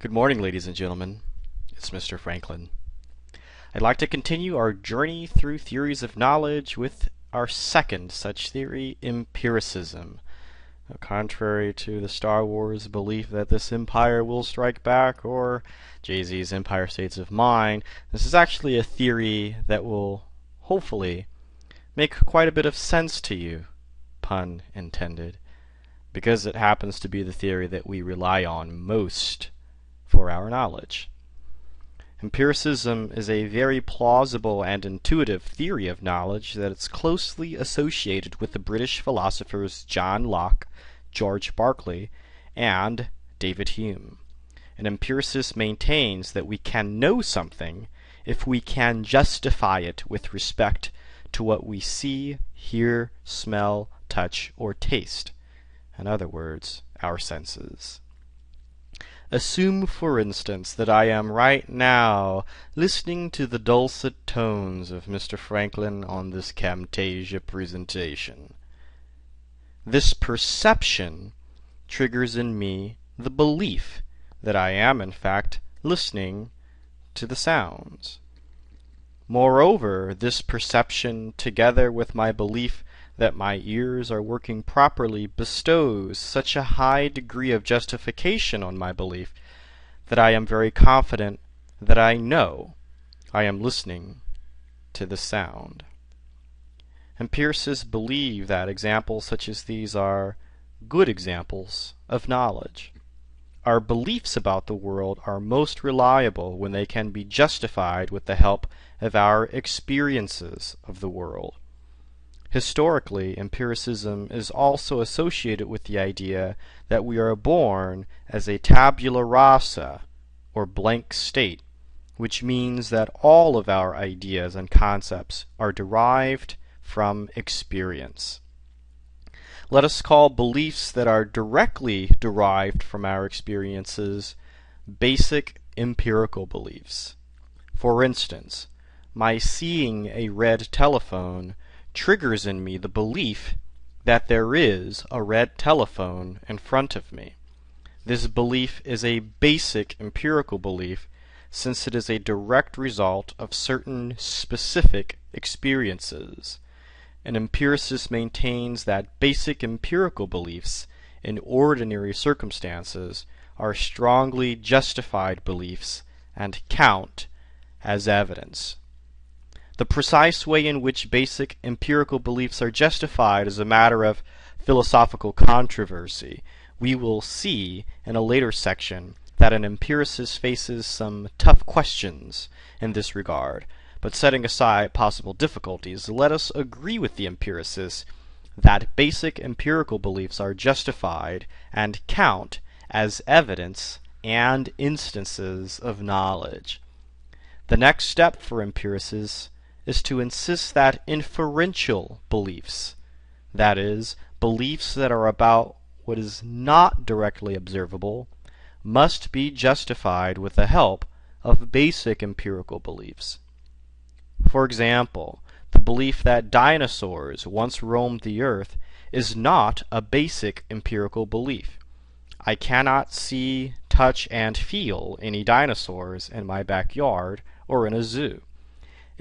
Good morning, ladies and gentlemen. It's Mr. Franklin. I'd like to continue our journey through theories of knowledge with our second such theory, empiricism. Contrary to the Star Wars belief that this empire will strike back, or Jay-Z's Empire States of Mind, this is actually a theory that will, hopefully, make quite a bit of sense to you, pun intended, because it happens to be the theory that we rely on most for our knowledge. Empiricism is a very plausible and intuitive theory of knowledge that is closely associated with the British philosophers John Locke, George Berkeley, and David Hume. An empiricist maintains that we can know something if we can justify it with respect to what we see, hear, smell, touch, or taste. In other words, our senses. Assume, for instance, that I am right now listening to the dulcet tones of Mr. Franklin on this Camtasia presentation. This perception triggers in me the belief that I am, in fact, listening to the sounds. Moreover, this perception, together with my belief that my ears are working properly, bestows such a high degree of justification on my belief that I am very confident that I know I am listening to the sound. Empiricists believe that examples such as these are good examples of knowledge. Our beliefs about the world are most reliable when they can be justified with the help of our experiences of the world. Historically, empiricism is also associated with the idea that we are born as a tabula rasa, or blank state, which means that all of our ideas and concepts are derived from experience. Let us call beliefs that are directly derived from our experiences basic empirical beliefs. For instance, my seeing a red telephone triggers in me the belief that there is a red telephone in front of me. This belief is a basic empirical belief since it is a direct result of certain specific experiences. An empiricist maintains that basic empirical beliefs in ordinary circumstances are strongly justified beliefs and count as evidence. The precise way in which basic empirical beliefs are justified is a matter of philosophical controversy. We will see in a later section that an empiricist faces some tough questions in this regard, but setting aside possible difficulties, let us agree with the empiricist that basic empirical beliefs are justified and count as evidence and instances of knowledge. The next step for empiricists is to insist that inferential beliefs, that is, beliefs that are about what is not directly observable, must be justified with the help of basic empirical beliefs. For example, the belief that dinosaurs once roamed the earth is not a basic empirical belief. I cannot see, touch, and feel any dinosaurs in my backyard or in a zoo.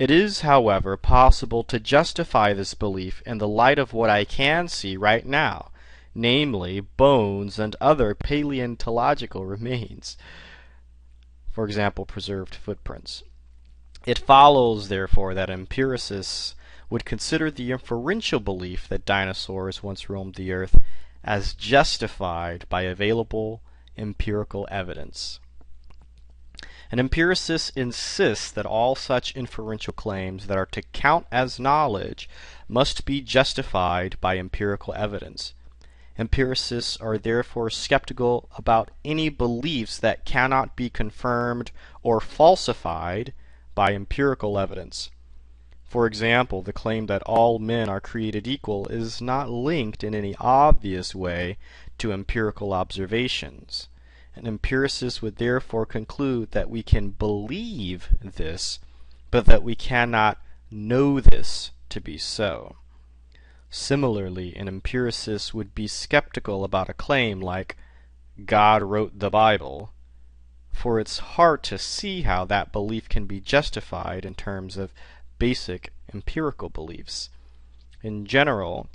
It is, however, possible to justify this belief in the light of what I can see right now, namely bones and other paleontological remains, for example, preserved footprints. It follows, therefore, that empiricists would consider the inferential belief that dinosaurs once roamed the earth as justified by available empirical evidence. An empiricist insists that all such inferential claims that are to count as knowledge must be justified by empirical evidence. Empiricists are therefore skeptical about any beliefs that cannot be confirmed or falsified by empirical evidence. For example, the claim that all men are created equal is not linked in any obvious way to empirical observations. An empiricist would therefore conclude that we can believe this, but that we cannot know this to be so. Similarly, an empiricist would be skeptical about a claim like God wrote the Bible, for it's hard to see how that belief can be justified in terms of basic empirical beliefs. In general,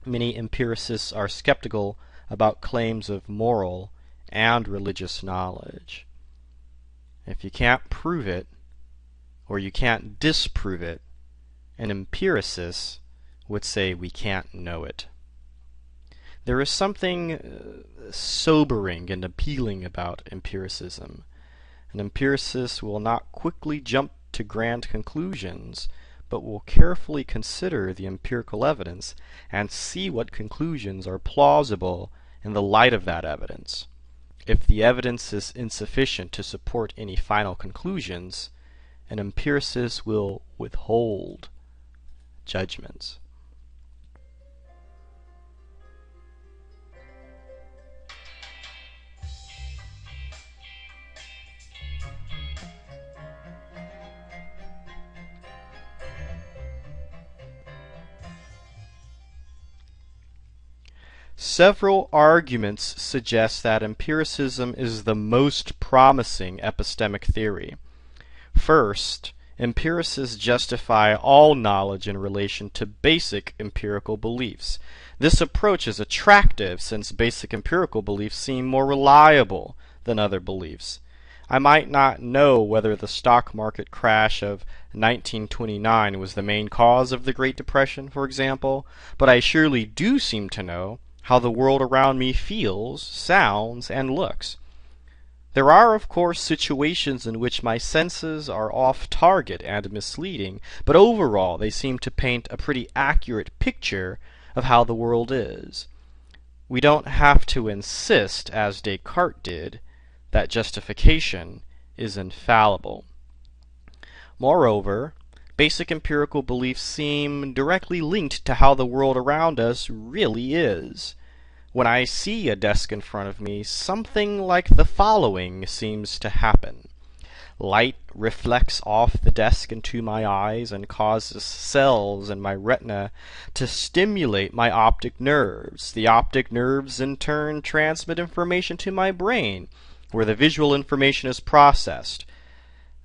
many empiricists are skeptical about claims of moral and religious knowledge. If you can't prove it, or you can't disprove it, an empiricist would say we can't know it. There is something sobering and appealing about empiricism. An empiricist will not quickly jump to grand conclusions, but will carefully consider the empirical evidence and see what conclusions are plausible in the light of that evidence. If the evidence is insufficient to support any final conclusions, an empiricist will withhold judgments. Several arguments suggest that empiricism is the most promising epistemic theory. First, empiricists justify all knowledge in relation to basic empirical beliefs. This approach is attractive since basic empirical beliefs seem more reliable than other beliefs. I might not know whether the stock market crash of 1929 was the main cause of the Great Depression, for example, but I surely do seem to know how the world around me feels, sounds, and looks. There are, of course, situations in which my senses are off target and misleading, but overall they seem to paint a pretty accurate picture of how the world is. We don't have to insist, as Descartes did, that justification is infallible. Moreover, basic empirical beliefs seem directly linked to how the world around us really is. When I see a desk in front of me, something like the following seems to happen. Light reflects off the desk into my eyes and causes cells in my retina to stimulate my optic nerves. The optic nerves in turn transmit information to my brain, where the visual information is processed.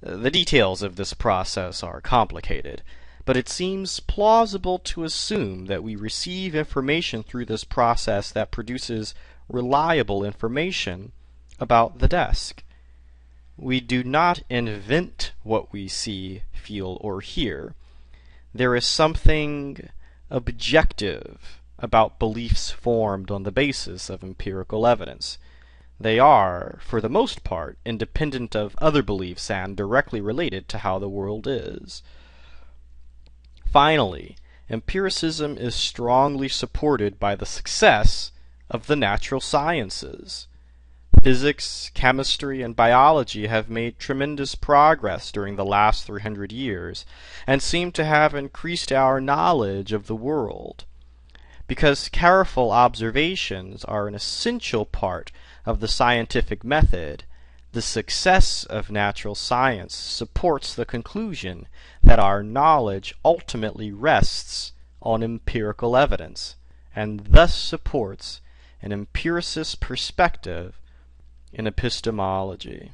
The details of this process are complicated, but it seems plausible to assume that we receive information through this process that produces reliable information about the desk. We do not invent what we see, feel, or hear. There is something objective about beliefs formed on the basis of empirical evidence. They are, for the most part, independent of other beliefs and directly related to how the world is. Finally, empiricism is strongly supported by the success of the natural sciences. Physics, chemistry, and biology have made tremendous progress during the last 300 years and seem to have increased our knowledge of the world. Because careful observations are an essential part of the scientific method, the success of natural science supports the conclusion that our knowledge ultimately rests on empirical evidence, and thus supports an empiricist perspective in epistemology.